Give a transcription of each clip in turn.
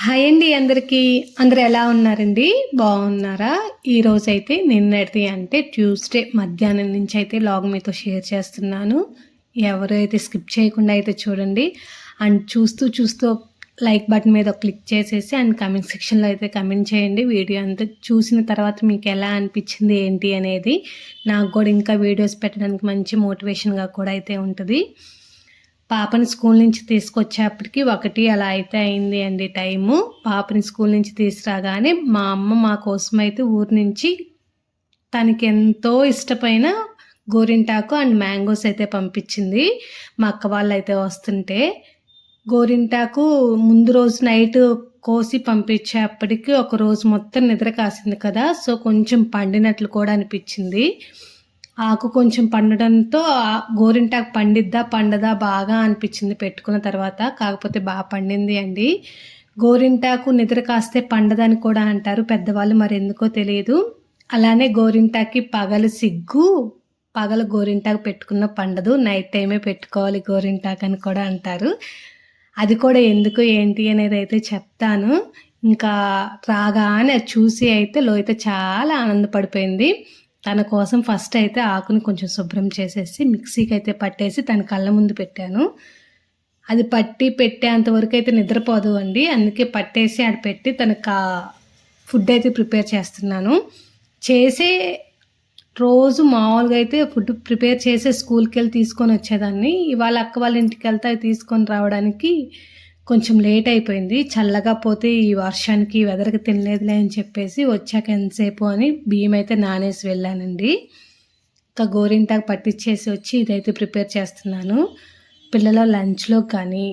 Hi అండి అందరికీ. అందరూ ఎలా ఉన్నారండి? బాగున్నారా? ఈరోజైతే నిన్నటిది అంటే ట్యూస్డే మధ్యాహ్నం నుంచి అయితే వ్లాగ్ మీతో షేర్ చేస్తున్నాను. ఎవరైతే స్కిప్ చేయకుండా అయితే చూడండి. అండ్ చూస్తూ లైక్ బటన్ మీద క్లిక్ చేసేసి అండ్ కామెంట్ సెక్షన్లో అయితే కామెంట్ చేయండి. వీడియో అంతా చూసిన తర్వాత మీకు ఎలా అనిపించింది ఏంటి అనేది. నాకు కూడా ఇంకా వీడియోస్ పెట్టడానికి మంచి మోటివేషన్గా కూడా అయితే ఉంటుంది. పాపని స్కూల్ నుంచి తీసుకొచ్చేప్పటికి 1 అలా అయితే అయింది అండి టైము. పాపని స్కూల్ నుంచి తీసుకురాగానే మా అమ్మ మా కోసం అయితే ఊరి నుంచి తనకి ఎంతో ఇష్టమైన గోరింటాకు అండ్ మ్యాంగోస్ అయితే పంపించింది. మా అక్క వాళ్ళు అయితే వస్తుంటే గోరింటాకు ముందు రోజు నైట్ కోసి పంపించేప్పటికి ఒక రోజు మొత్తం నిద్ర కాసింది కదా, సో కొంచెం పండినట్లు కూడా అనిపించింది. ఆకు కొంచెం పండడంతో గోరింటాకు పండదా బాగా అనిపించింది పెట్టుకున్న తర్వాత. కాకపోతే బాగా పండింది అండి. గోరింటాకు నిద్ర కాస్తే పండదని కూడా అంటారు పెద్దవాళ్ళు, మరి ఎందుకో తెలియదు. అలానే గోరింటాకి పగలు గోరింటాకు పెట్టుకున్న పండదు, నైట్ టైమే పెట్టుకోవాలి గోరింటాకు అని కూడా అంటారు. అది కూడా ఎందుకు ఏంటి అనేది అయితే చెప్తాను. ఇంకా రాగానే చూసి అయితే లోహిత చాలా ఆనందపడిపోయింది. తన కోసం ఫస్ట్ అయితే ఆకుని కొంచెం శుభ్రం చేసేసి మిక్సీకి అయితే పట్టేసి తన కళ్ళ ముందు పెట్టాను. అది పెట్టేంతవరకు అయితే నిద్రపోదు అండి, అందుకే పట్టేసి అది పెట్టి తనకు ఫుడ్ అయితే ప్రిపేర్ చేస్తున్నాను. రోజు మామూలుగా అయితే ఫుడ్ ప్రిపేర్ చేసి స్కూల్కి వెళ్ళి తీసుకొని వచ్చేదాన్ని. ఇవాళ అక్క వాళ్ళ ఇంటికి వెళ్తే అవి తీసుకొని రావడానికి కొంచెం లేట్ అయిపోయింది. చల్లగా పోతే ఈ వర్షానికి వెదర్కి తినలేదులే అని చెప్పేసి వచ్చాక ఎంతసేపు అని బియ్యం అయితే నానేసి వెళ్ళానండి. ఇంకా గోరింటాకు పట్టించేసి వచ్చి ఇదైతే ప్రిపేర్ చేస్తున్నాను. పిల్లల లంచ్లో కానీ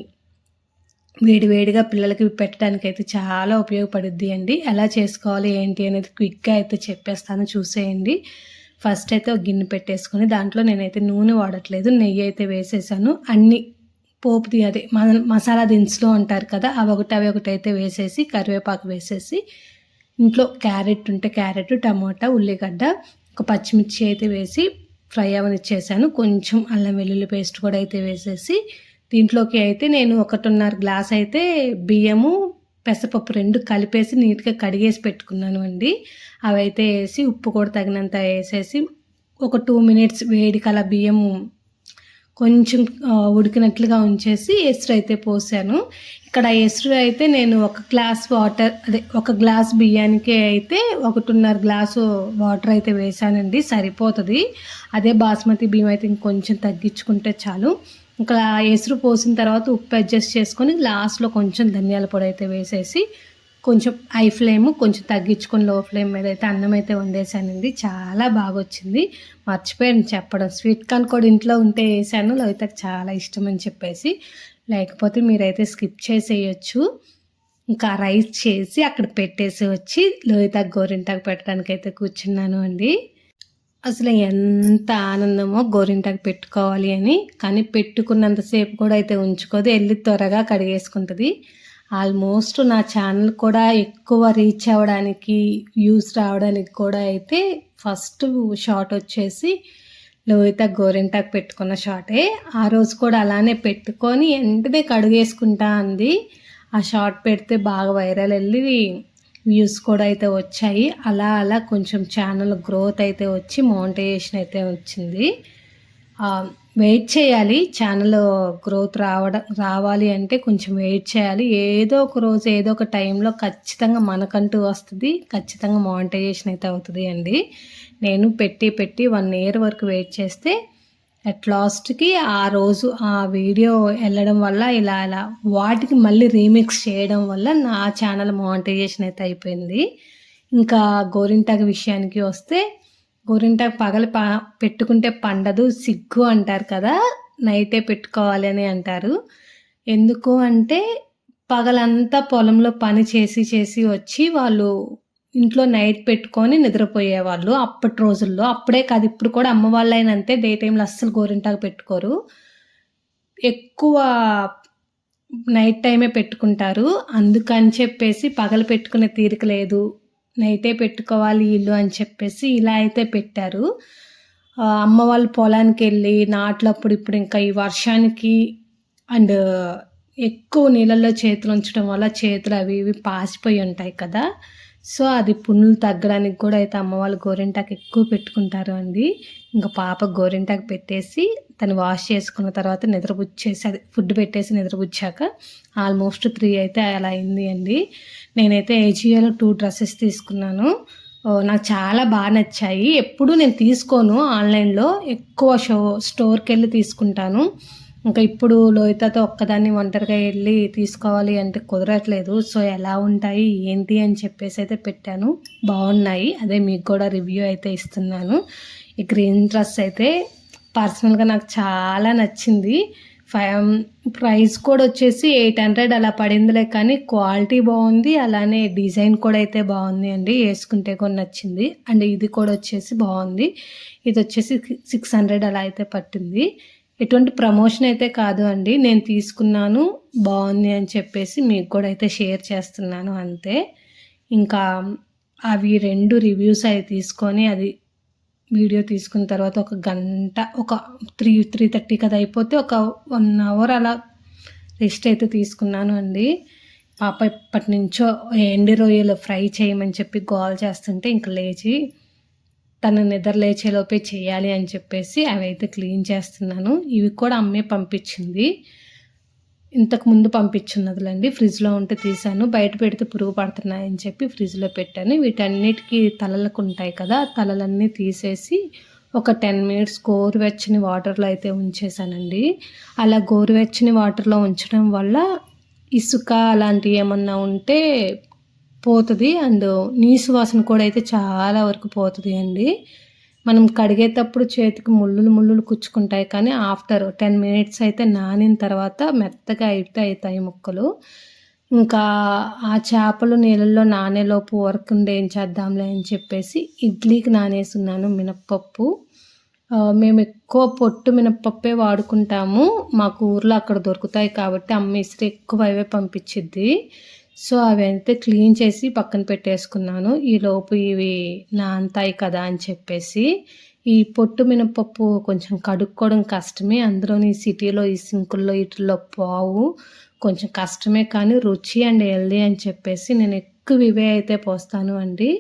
వేడివేడిగా పిల్లలకి పెట్టడానికి అయితే చాలా ఉపయోగపడుద్ది అండి. ఎలా చేసుకోవాలి ఏంటి అనేది క్విక్గా అయితే చెప్పేస్తాను, చూసేయండి. ఫస్ట్ అయితే ఒక గిన్నె పెట్టేసుకొని దాంట్లో నేనైతే నూనె వాడట్లేదు, నెయ్యి అయితే వేసేసాను. అన్నీ పోపుది అదే మసాలా దినుసులు అంటారు కదా, అవి ఒకటి అయితే వేసేసి కరివేపాకు వేసేసి ఇంట్లో క్యారెట్ ఉంటే క్యారెట్, టమాటా, ఉల్లిగడ్డ, ఒక పచ్చిమిర్చి అయితే వేసి ఫ్రై అవనిచ్చేసాను. కొంచెం అల్లం వెల్లుల్లి పేస్ట్ కూడా అయితే వేసేసి దీంట్లోకి అయితే నేను 1.5 గ్లాస్ అయితే బియ్యము పెసరపప్పు 2 కలిపేసి నీట్గా కడిగేసి పెట్టుకున్నాను అండి. అవి అయితే వేసి ఉప్పు కూడా తగినంత వేసేసి ఒక 2 మినిట్స్ వేడికల బియ్యం కొంచెం ఉడికినట్లుగా ఉంచేసి ఎసురు అయితే పోసాను. ఇక్కడ ఎసురు అయితే నేను 1 గ్లాస్ బియ్యానికి అయితే 1.5 గ్లాసు వాటర్ అయితే వేసానండి, సరిపోతుంది. అదే బాస్మతి బియ్యం అయితే ఇంకొంచెం తగ్గించుకుంటే చాలు. ఇంకా ఎసురు పోసిన తర్వాత ఉప్పు అడ్జస్ట్ చేసుకొని లాస్ట్లో కొంచెం ధనియాల పొడి అయితే వేసేసి కొంచెం హై ఫ్లేమ్ కొంచెం తగ్గించుకొని లో ఫ్లేమ్ మీద అయితే అన్నం అయితే వండేసానండి. చాలా బాగా వచ్చింది. మర్చిపోయాను చెప్పడం, స్వీట్ కార్న్ కూడా ఇంట్లో ఉంటే వేసాను, లోహితకు చాలా ఇష్టం అని చెప్పేసి. లేకపోతే మీరైతే స్కిప్ చేసేయచ్చు. ఇంకా రైస్ చేసి అక్కడ పెట్టేసి వచ్చి లోహితకు గోరింటాకు పెట్టడానికి అయితే కూర్చున్నాను అండి. అసలు ఎంత ఆనందమో గోరింటాకు పెట్టుకోవాలి అని, కానీ పెట్టుకున్నంతసేపు కూడా అయితే ఉంచుకోదు, వెళ్ళి త్వరగా కడిగేసుకుంటుంది. ఆల్మోస్ట్ నా ఛానల్ కూడా ఎక్కువ రీచ్ అవ్వడానికి వ్యూస్ రావడానికి కూడా అయితే ఫస్ట్ షార్ట్ వచ్చేసి లోహిత గోరింటాకు పెట్టుకున్న షార్టే. ఆ రోజు కూడా అలానే పెట్టుకొని వెంటనే కడిగేసుకుంటా అంది. ఆ షార్ట్ పెడితే బాగా వైరల్ వెళ్ళి వ్యూస్ కూడా అయితే వచ్చాయి. అలా కొంచెం ఛానల్ గ్రోత్ అయితే వచ్చి మోనిటైజేషన్ అయితే వచ్చింది. వెయిట్ చేయాలి, ఛానల్ గ్రోత్ రావాలి అంటే కొంచెం వెయిట్ చేయాలి. ఏదో ఒక రోజు ఏదో ఒక టైంలో ఖచ్చితంగా మనకంటూ వస్తుంది, ఖచ్చితంగా మోనిటైజేషన్ అయితే అవుతుంది అండి. నేను పెట్టి 1 ఇయర్ వరకు వెయిట్ చేస్తే అట్ లాస్ట్కి ఆ రోజు ఆ వీడియో వెళ్ళడం వల్ల ఇలా వాటికి మళ్ళీ రీమిక్స్ చేయడం వల్ల నా ఛానల్ మోనిటైజేషన్ అయితే అయిపోయింది. ఇంకా గోరింటాకు విషయానికి వస్తే గోరింటాకు పెట్టుకుంటే పండదు, సిగ్గు అంటారు కదా, నైటే పెట్టుకోవాలి అని అంటారు. ఎందుకు అంటే పగలంతా పొలంలో పని చేసి వచ్చి వాళ్ళు ఇంట్లో నైట్ పెట్టుకొని నిద్రపోయేవాళ్ళు అప్పటి రోజుల్లో. అప్పుడే కాదు, ఇప్పుడు కూడా అమ్మ వాళ్ళైనా అంతే, డే టైంలో అస్సలు గోరింటాకు పెట్టుకోరు, ఎక్కువ నైట్ టైమే పెట్టుకుంటారు. అందుకని చెప్పేసి పగలు పెట్టుకునే తీరిక లేదు, నైటే పెట్టుకోవాలి ఇల్లు అని చెప్పేసి ఇలా అయితే పెట్టారు. అమ్మ వాళ్ళు పొలానికి వెళ్ళి నాట్లప్పుడు ఇప్పుడు ఇంకా ఈ వర్షానికి అండ్ ఎక్కువ నీళ్ళల్లో చేతులు ఉంచడం వల్ల చేతులు అవి ఇవి పాసిపోయి ఉంటాయి కదా. సో అది పుండ్లు తగ్గడానికి కూడా అయితే అమ్మ వాళ్ళు గోరింటాకు ఎక్కువ పెట్టుకుంటారు అండి. ఇంకా పాప గోరింటాకు పెట్టేసి తను వాష్ చేసుకున్న తర్వాత నిద్రపుచ్చేసి అది ఫుడ్ పెట్టేసి నిద్రపుచ్చాక ఆల్మోస్ట్ 3 అయితే అలా అయింది అండి. నేనైతే ఏజియోలో 2 డ్రెస్సెస్ తీసుకున్నాను. నాకు చాలా బాగా నచ్చాయి. ఎప్పుడు నేను తీసుకోను ఆన్లైన్లో, ఎక్కువ స్టోర్కి వెళ్ళి తీసుకుంటాను. ఇంకా ఇప్పుడు లోహితతో ఒక్కదాన్ని ఒంటరిగా వెళ్ళి తీసుకోవాలి అంటే కుదరట్లేదు. సో ఎలా ఉంటాయి ఏంటి అని చెప్పేసి అయితే పెట్టాను. బాగున్నాయి, అదే మీకు కూడా రివ్యూ అయితే ఇస్తున్నాను. ఈ గ్రీన్ డ్రెస్ అయితే పర్సనల్గా నాకు చాలా నచ్చింది. ప్రైస్ కూడా వచ్చేసి 800 అలా పడిందిలే, కానీ క్వాలిటీ బాగుంది, అలానే డిజైన్ కూడా అయితే బాగుంది అండి. వేసుకుంటే కూడా నచ్చింది. అండ్ ఇది కూడా వచ్చేసి బాగుంది. ఇది వచ్చేసి 600 అలా అయితే పట్టింది. ఎటువంటి ప్రమోషన్ అయితే కాదు అండి, నేను తీసుకున్నాను బాగుంది అని చెప్పేసి మీకు కూడా అయితే షేర్ చేస్తున్నాను అంతే. ఇంకా అవి 2 రివ్యూస్ అవి తీసుకొని అది వీడియో తీసుకున్న తర్వాత ఒక గంట, ఒక 3:30 కదా అయిపోతే ఒక 1 అవర్ అలా రెస్ట్ అయితే తీసుకున్నాను అండి. పాప ఇప్పటి నుంచో ఎండు రొయ్యలు ఫ్రై చేయమని చెప్పి గోల్ చేస్తుంటే ఇంక లేచి తను నిద్ర లేచేలోపే చేయాలి అని చెప్పేసి అవి అయితే క్లీన్ చేస్తున్నాను. ఇవి కూడా అమ్మే పంపించింది, ఇంతకుముందు పంపించున్నదిలేండి. ఫ్రిడ్జ్లో ఉంటే తీసాను, బయట పెడితే పురుగు పడుతున్నాయని చెప్పి ఫ్రిడ్జ్లో పెట్టాను. వీటన్నిటికీ తలలకు ఉంటాయి కదా, తలలన్నీ తీసేసి ఒక 10 మినిట్స్ గోరువెచ్చని వాటర్లో అయితే ఉంచేసానండి. అలా గోరువెచ్చని వాటర్లో ఉంచడం వల్ల ఇసుక అలాంటివి ఏమన్నా ఉంటే పోతుంది. అండ్ నీసు వాసన కూడా అయితే చాలా వరకు పోతుంది అండి. మనం కడిగేటప్పుడు చేతికి ముళ్ళులు కుచ్చుకుంటాయి, కానీ ఆఫ్టర్ 10 మినిట్స్ అయితే నానిన తర్వాత మెత్తగా అయితే అవుతాయి ముక్కలు. ఇంకా ఆ చేపలు నీళ్ళల్లో నానేలోపు వరకు ఉండే ఏం చేద్దాంలే అని చెప్పేసి ఇడ్లీకి నానేస్తున్నాను మినప్పప్పు. మేము ఎక్కువ పొట్టు మినప్పప్పే వాడుకుంటాము, మాకు ఊర్లో అక్కడ దొరుకుతాయి కాబట్టి అమ్మ ఇసురు ఎక్కువ అవే పంపించిద్ది. సో అవి అయితే క్లీన్ చేసి పక్కన పెట్టేసుకున్నాను. ఈలోపు ఇవి నానతాయి కదా అని చెప్పేసి. ఈ పొట్టు మినపప్పు కొంచెం కడుక్కోవడం కష్టమే, అందులోని సిటీలో ఈ సింకుల్లో వీటిల్లో పోవు, కొంచెం కష్టమే, కానీ రుచి అండ్ హెల్దీ అని చెప్పేసి నేను ఎక్కువ ఇవే అయితే పోస్తాను అండి.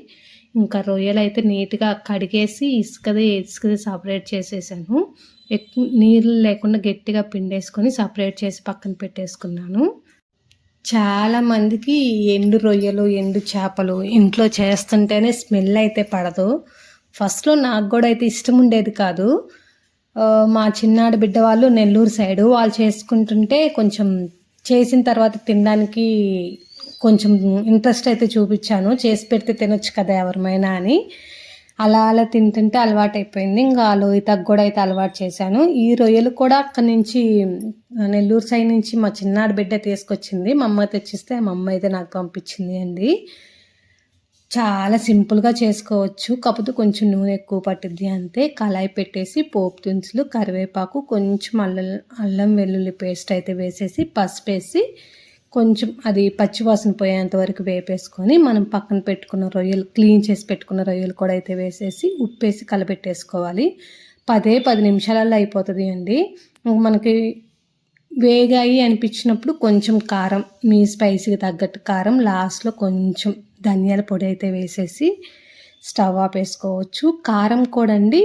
ఇంకా రొయ్యలు అయితే నీట్గా కడిగేసి ఇసుకది సపరేట్ చేసేసాను. ఎక్కువ నీళ్ళు లేకుండా గట్టిగా పిండేసుకొని సపరేట్ చేసి పక్కన పెట్టేసుకున్నాను. చాలామందికి ఎండు రొయ్యలు, ఎండు చేపలు ఇంట్లో చేస్తుంటేనే స్మెల్ అయితే పడదు. ఫస్ట్లో నాకు కూడా అయితే ఇష్టం ఉండేది కాదు. మా చిన్నాడు బిడ్డ వాళ్ళు నెల్లూరు సైడు, వాళ్ళు చేసుకుంటుంటే కొంచెం చేసిన తర్వాత తినడానికి కొంచెం ఇంట్రెస్ట్ అయితే చూపించాను, చేసి పెడితే తినొచ్చు కదా ఎవరిమైనా అని. అలా అలా తింటుంటే అలవాటు అయిపోయింది. ఇంకా లోహితకు కూడా అయితే అలవాటు చేశాను. ఈ రొయ్యలు కూడా అక్కడి నుంచి నెల్లూరు సైడ్ నుంచి మా చిన్నాడు బిడ్డ తీసుకొచ్చింది, మా అమ్మ తెచ్చిస్తే మా అమ్మ అయితే నాకు పంపించింది అండి. చాలా సింపుల్గా చేసుకోవచ్చు, కాకపోతే కొంచెం నూనె ఎక్కువ పట్టిద్ది అంతే. కళాయి పెట్టేసి పోపు దినుసులు, కరివేపాకు, కొంచెం అల్లం వెల్లుల్లి పేస్ట్ అయితే వేసేసి పసుపు వేసి కొంచెం అది పచ్చివాసన పోయేంత వరకు వేపేసుకొని మనం పక్కన పెట్టుకున్న రొయ్యలు, క్లీన్ చేసి పెట్టుకున్న రొయ్యలు కూడా అయితే వేసేసి ఉప్పేసి కలపెట్టేసుకోవాలి. 10 నిమిషాలలో అయిపోతుంది అండి. మనకి వేగాయి అనిపించినప్పుడు కొంచెం కారం, మీ స్పైసీకి తగ్గట్టు కారం, లాస్ట్లో కొంచెం ధనియాల పొడి అయితే వేసేసి స్టవ్ ఆపేసుకోవచ్చు. కారం కూడా అండి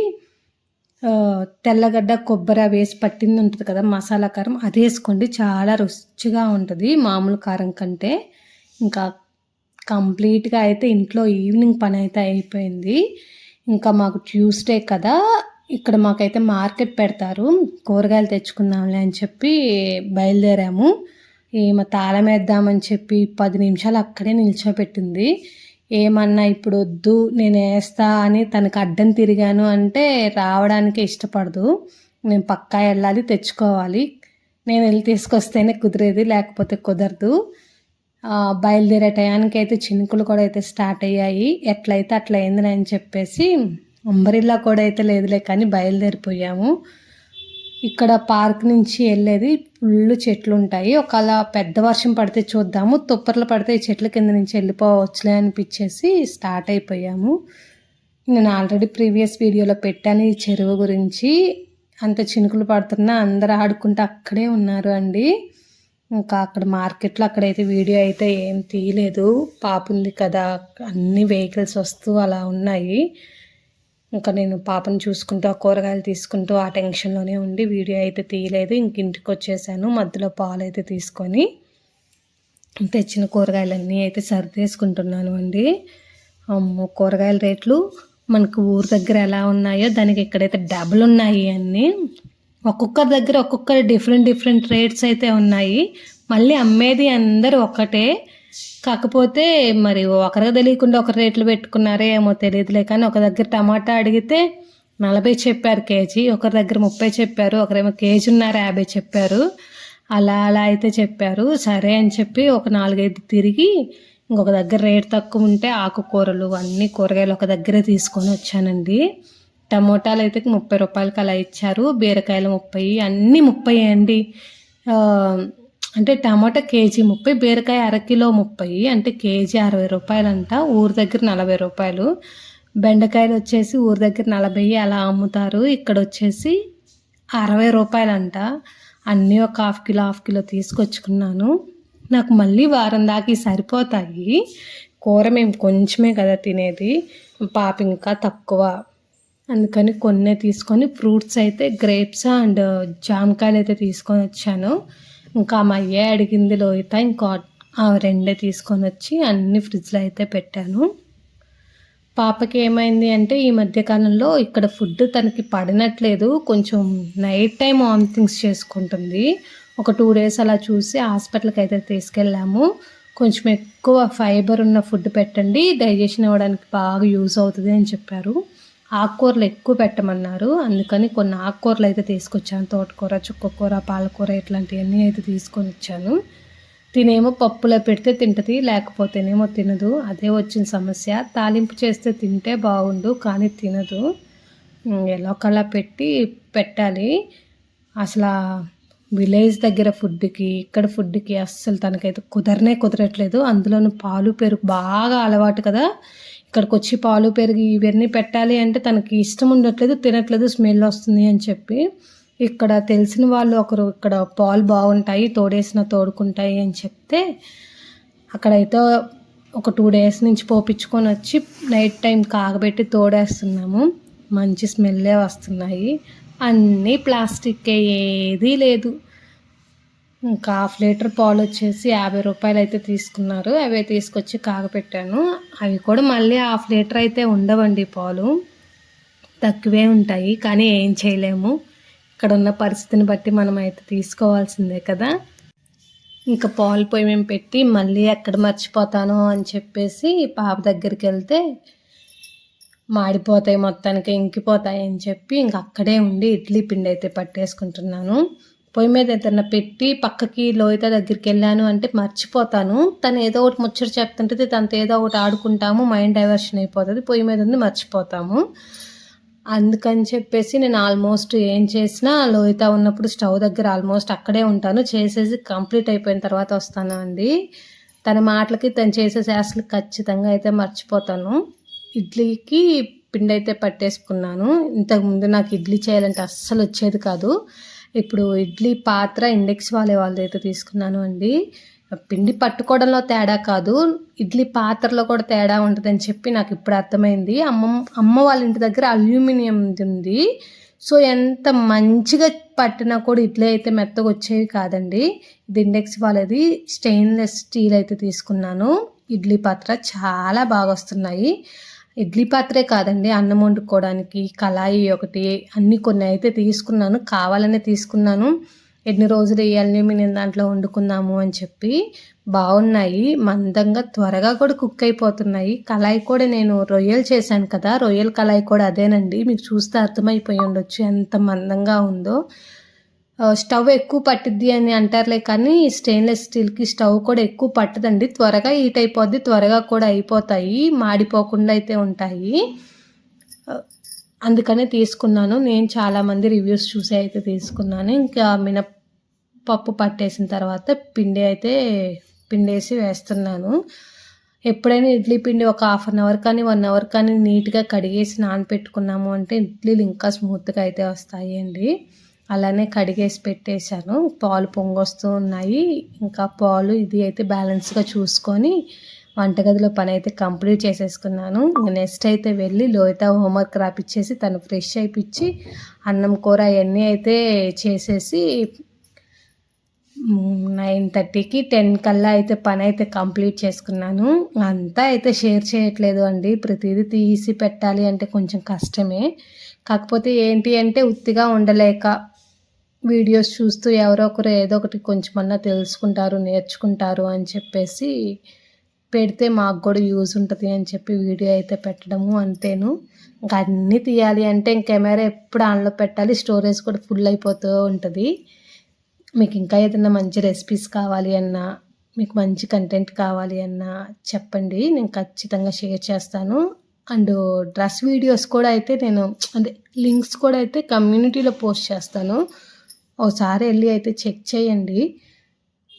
తెల్లగడ్డ కొబ్బరి వేసి పట్టింది ఉంటుంది కదా మసాలా కారం, అది వేసుకోండి, చాలా రుచిగా ఉంటుంది మామూలు కారం కంటే. ఇంకా కంప్లీట్గా అయితే ఇంట్లో ఈవినింగ్ పని అయితే అయిపోయింది. ఇంకా మాకు ట్యూస్డే కదా, ఇక్కడ మాకైతే మార్కెట్ పెడతారు, కూరగాయలు తెచ్చుకుందాంలే అని చెప్పి బయలుదేరాము. మా తాళం వేద్దామని చెప్పి 10 నిమిషాలు అక్కడే నిల్చోపెట్టింది. ఏమన్నా ఇప్పుడు వద్దు నేను వేస్తా అని తనకు అడ్డం తిరిగాను అంటే రావడానికి ఇష్టపడదు. నేను పక్కా వెళ్ళాలి, తెచ్చుకోవాలి, నేను వెళ్ళి తీసుకొస్తేనే కుదిరేది, లేకపోతే కుదరదు. బయలుదేరే టయానికి అయితే చినుకులు కూడా అయితే స్టార్ట్ అయ్యాయి. ఎట్లయితే అట్లా అయింది అని చెప్పేసి అంబరిల్లా కూడా అయితే లేదులే కానీ బయలుదేరిపోయాము. ఇక్కడ పార్క్ నుంచి వెళ్ళేది ఫుల్ చెట్లు ఉంటాయి. ఒకవేళ పెద్ద వర్షం పడితే చూద్దాము, తుప్పర్లు పడితే ఈ చెట్ల కింద నుంచి వెళ్ళిపోవచ్చులే అనిపించేసి స్టార్ట్ అయిపోయాము. నేను ఆల్రెడీ ప్రీవియస్ వీడియోలో పెట్టాను ఈ చెరువు గురించి. అంత చినుకులు పడుతున్నా అందరూ ఆడుకుంటూ అక్కడే ఉన్నారు అండి. ఇంకా అక్కడ మార్కెట్లో అక్కడైతే వీడియో అయితే ఏం తీయలేదు, పాప ఉంది కదా, అన్ని వెహికల్స్ వస్తూ అలా ఉన్నాయి. ఇంకా నేను పాపను చూసుకుంటూ ఆ కూరగాయలు తీసుకుంటూ ఆ టెన్షన్లోనే ఉండి వీడియో అయితే తీయలేదు. ఇంక ఇంటికి వచ్చేసాను. మధ్యలో పాలు అయితే తీసుకొని తెచ్చిన కూరగాయలన్నీ అయితే సర్దేసుకుంటున్నాను అండి. అమ్మో, కూరగాయల రేట్లు మనకు ఊరు దగ్గర ఎలా ఉన్నాయో దానికి ఇక్కడైతే డబుల్ ఉన్నాయి అన్నీ. ఒక్కొక్కరి దగ్గర ఒక్కొక్కరి డిఫరెంట్ రేట్స్ అయితే ఉన్నాయి. మళ్ళీ అమ్మేది అందరూ ఒక్కటే, కాకపోతే మరి ఒకరికి తెలియకుండా ఒక రేట్లు పెట్టుకున్నారే ఏమో తెలియదులే. కానీ ఒక దగ్గర టమాటా అడిగితే 40 చెప్పారు కేజీ, ఒకరి దగ్గర 30 చెప్పారు, ఒకరేమో కేజీన్నర 50 చెప్పారు. అలా అయితే చెప్పారు. సరే అని చెప్పి ఒక 4-5 తిరిగి ఇంకొక దగ్గర రేట్ తక్కువ ఉంటే ఆకుకూరలు అన్ని కూరగాయలు ఒక దగ్గరే తీసుకొని వచ్చానండి. టమోటాలు అయితే 30 రూపాయలకి అలా ఇచ్చారు, బీరకాయలు 30, అన్నీ 30 అండి. అంటే టమాటా కేజీ 30, బీరకాయ అరకిలో 30, అంటే కేజీ 60 రూపాయలంట. ఊరి దగ్గర 40 రూపాయలు. బెండకాయలు వచ్చేసి ఊరి దగ్గర 40 అలా అమ్ముతారు, ఇక్కడ వచ్చేసి 60 రూపాయలంట. అన్నీ ఒక హాఫ్ కిలో తీసుకొచ్చుకున్నాను. నాకు మళ్ళీ వారం దాకా సరిపోతాయి. కూర మేము కొంచెమే కదా తినేది, పాప ఇంకా తక్కువ, అందుకని కొన్నే తీసుకొని ఫ్రూట్స్ అయితే గ్రేప్స్ అండ్ జామకాయలు అయితే తీసుకొని వచ్చాను. ఇంకా మా అయ్యే అడిగింది లోహిత, ఇంకా ఆ 2 తీసుకొని వచ్చి అన్ని ఫ్రిడ్జ్లో అయితే పెట్టాను. పాపకి ఏమైంది అంటే ఈ మధ్యకాలంలో ఇక్కడ ఫుడ్ తనకి పడినట్లేదు, కొంచెం నైట్ టైం వామిటింగ్స్ చేసుకుంటుంది. ఒక 2 డేస్ అలా చూసి హాస్పిటల్కి అయితే తీసుకెళ్ళాము. కొంచెం ఎక్కువ ఫైబర్ ఉన్న ఫుడ్ పెట్టండి, డైజెషన్ అవ్వడానికి బాగా యూజ్ అవుతుంది అని చెప్పారు. ఆకుకూరలు ఎక్కువ పెట్టమన్నారు, అందుకని కొన్ని ఆకుకూరలు అయితే తీసుకొచ్చాను. తోటకూర, చుక్కకూర, పాలకూర ఇట్లాంటివన్నీ అయితే తీసుకొని వచ్చాను. తినేమో పప్పులో పెడితే తింటుంది, లేకపోతేనేమో తినదు. అదే వచ్చిన సమస్య. తాలింపు చేస్తే తింటే బాగుండు, కానీ తినదు. ఎలాకలా పెట్టాలి. అసలు విలేజ్ దగ్గర ఫుడ్కి ఇక్కడ ఫుడ్కి అస్సలు తనకైతే కుదరట్లేదు. అందులోనూ పాలు పెరుగు బాగా అలవాటు కదా, ఇక్కడికి వచ్చి పాలు పెరుగు ఇవన్నీ పెట్టాలి అంటే తనకి ఇష్టం ఉండట్లేదు, తినట్లేదు, స్మెల్ వస్తుంది అని చెప్పి. ఇక్కడ తెలిసిన వాళ్ళు ఒకరు ఇక్కడ పాలు బాగుంటాయి, తోడుకుంటాయి అని చెప్తే అక్కడైతే ఒక 2 డేస్ నుంచి పోపించుకొని వచ్చి నైట్ టైం కాగబెట్టి తోడేస్తున్నాము. మంచి స్మెల్లే వస్తున్నాయి. అన్నీ ప్లాస్టిక్కే, ఏదీ లేదు. ఇంకా 1/2 లీటర్ పాలు వచ్చేసి 50 రూపాయలు అయితే తీసుకున్నారు. అవే తీసుకొచ్చి కాగపెట్టాను. అవి కూడా మళ్ళీ 1/2 లీటర్ అయితే ఉండవండి, పాలు తక్కువే ఉంటాయి. కానీ ఏం చేయలేము, ఇక్కడ ఉన్న పరిస్థితిని బట్టి మనం అయితే తీసుకోవాల్సిందే కదా. ఇంకా పాలు పొయ్యి మేము పెట్టి మళ్ళీ ఎక్కడ మర్చిపోతాను అని చెప్పేసి పాప దగ్గరికి వెళ్తే మాడిపోతాయి, మొత్తానికి ఇంకిపోతాయి అని చెప్పి ఇంక అక్కడే ఉండి ఇడ్లీ పిండి అయితే పట్టేసుకుంటున్నాను. పొయ్యి మీద ఏదన్నా పెట్టి పక్కకి లోహిత దగ్గరికి వెళ్ళాను అంటే మర్చిపోతాను. తను ఏదో ఒకటి ముచ్చట చెప్తుంటుంది, తనతో ఏదో ఒకటి ఆడుకుంటాము, మైండ్ డైవర్షన్ అయిపోతుంది. పొయ్యి మీద ఉంది మర్చిపోతాము. అందుకని చెప్పేసి నేను ఆల్మోస్ట్ ఏం చేసినా లోహిత ఉన్నప్పుడు స్టవ్ దగ్గర ఆల్మోస్ట్ అక్కడే ఉంటాను. చేసేసి కంప్లీట్ అయిపోయిన తర్వాత వస్తాను అండి. తన మాటలకి తను చేసే శాస్త్రలు ఖచ్చితంగా అయితే మర్చిపోతాను. ఇడ్లీకి పిండి అయితే పట్టేసుకున్నాను. ఇంతకుముందు నాకు ఇడ్లీ చేయాలంటే అస్సలు వచ్చేది కాదు. ఇప్పుడు ఇడ్లీ పాత్ర ఇండెక్స్ వాళ్ళైతే తీసుకున్నాను అండి. పిండి పట్టుకోవడంలో తేడా కాదు, ఇడ్లీ పాత్రలో కూడా తేడా ఉంటుందని చెప్పి నాకు ఇప్పుడు అర్థమైంది. అమ్మ వాళ్ళ ఇంటి దగ్గర అల్యూమినియం ఉంది. సో ఎంత మంచిగా పట్టినా కూడా ఇడ్లీ అయితే మెత్తగా వచ్చేవి కాదండి. ఇది ఇండెక్స్ వాళ్ళది స్టెయిన్లెస్ స్టీల్ అయితే తీసుకున్నాను. ఇడ్లీ పాత్ర చాలా బాగా వస్తున్నాయి. ఇడ్లీ పాత్రే కాదండి, అన్నం వండుకోవడానికి కళాయి ఒకటి, అన్నీ కొన్ని అయితే తీసుకున్నాను, కావాలనే తీసుకున్నాను. ఎన్ని రోజులు ఈ అల్యూమినియం దాంట్లో వండుకుందాము అని చెప్పి. బాగున్నాయి, మందంగా త్వరగా కూడా కుక్ అయిపోతున్నాయి. కళాయి కూడా నేను రొయ్యలు చేశాను కదా, రొయ్యల కళాయి కూడా అదేనండి. మీకు చూస్తే అర్థమైపోయి ఉండొచ్చు ఎంత మందంగా ఉందో. స్టవ్ ఎక్కువ పట్టిద్ది అని అంటారులే, కానీ స్టెయిన్లెస్ స్టీల్కి స్టవ్ కూడా ఎక్కువ పట్టదండి, త్వరగా హీట్ అయిపోద్ది, త్వరగా కూడా అయిపోతాయి, మాడిపోకుండా అయితే ఉంటాయి. అందుకనే తీసుకున్నాను. నేను చాలామంది రివ్యూస్ చూసి అయితే తీసుకున్నాను. ఇంకా మినప్పప్పు పట్టేసిన తర్వాత పిండేసి వేస్తున్నాను. ఎప్పుడైనా ఇడ్లీ పిండి ఒక 1/2 అవర్ కానీ 1 అవర్ కానీ నీట్గా కడిగేసి నానపెట్టుకున్నాము అంటే ఇడ్లీలు ఇంకా స్మూత్గా అయితే వస్తాయి అండి. అలానే కడిగేసి పెట్టేశాను. పాలు పొంగొస్తూ ఉన్నాయి. ఇంకా పాలు ఇది అయితే బ్యాలెన్స్‌గా చూసుకొని వంటగదిలో పనైతే కంప్లీట్ చేసేసుకున్నాను. నెక్స్ట్ అయితే వెళ్ళి లోహిత హోంవర్క్ రాపిచ్చేసి తను ఫ్రెష్ అయిపిచ్చి అన్నం కూర అవన్నీ అయితే చేసేసి 9:30కి 10 కల్లా అయితే పని అయితే కంప్లీట్ చేసుకున్నాను. అంతా అయితే షేర్ చేయట్లేదు అండి. ప్రతిదీ తీసి పెట్టాలి అంటే కొంచెం కష్టమే. కాకపోతే ఏంటి అంటే ఉత్తిగా ఉండలేక వీడియోస్ చూస్తూ ఎవరో ఒకరు ఏదో ఒకటి కొంచెమన్నా తెలుసుకుంటారు, నేర్చుకుంటారు అని చెప్పేసి పెడితే మాకు కూడా యూజ్ ఉంటుంది అని చెప్పి వీడియో అయితే పెట్టడము అంతేను. ఇంకా అన్నీ తీయాలి అంటే కెమెరా ఎప్పుడు ఆన్లో పెట్టాలి, స్టోరేజ్ కూడా ఫుల్ అయిపోతూ ఉంటుంది. మీకు ఇంకా ఏదైనా మంచి రెసిపీస్ కావాలి అన్నా, మీకు మంచి కంటెంట్ కావాలి అన్నా చెప్పండి. నేను ఖచ్చితంగా షేర్ చేస్తాను. అండ్ డ్రెస్ వీడియోస్ కూడా అయితే నేను అంటే లింక్స్ కూడా అయితే కమ్యూనిటీలో పోస్ట్ చేస్తాను. ఒకసారి వెళ్ళి అయితే చెక్ చేయండి.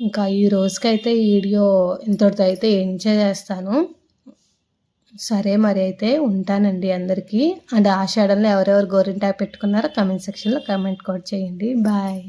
ఇంకా ఈ రోజుకైతే ఈ వీడియో ఇంతటితో అయితే ఎంజాయ్ చేస్తాను. సరే మరి అయితే ఉంటానండి అందరికీ. అండ్ ఆషాఢంలో ఎవరెవరు గోరింటాకు పెట్టుకున్నారో కామెంట్ సెక్షన్లో కామెంట్ కూడా చేయండి. బాయ్.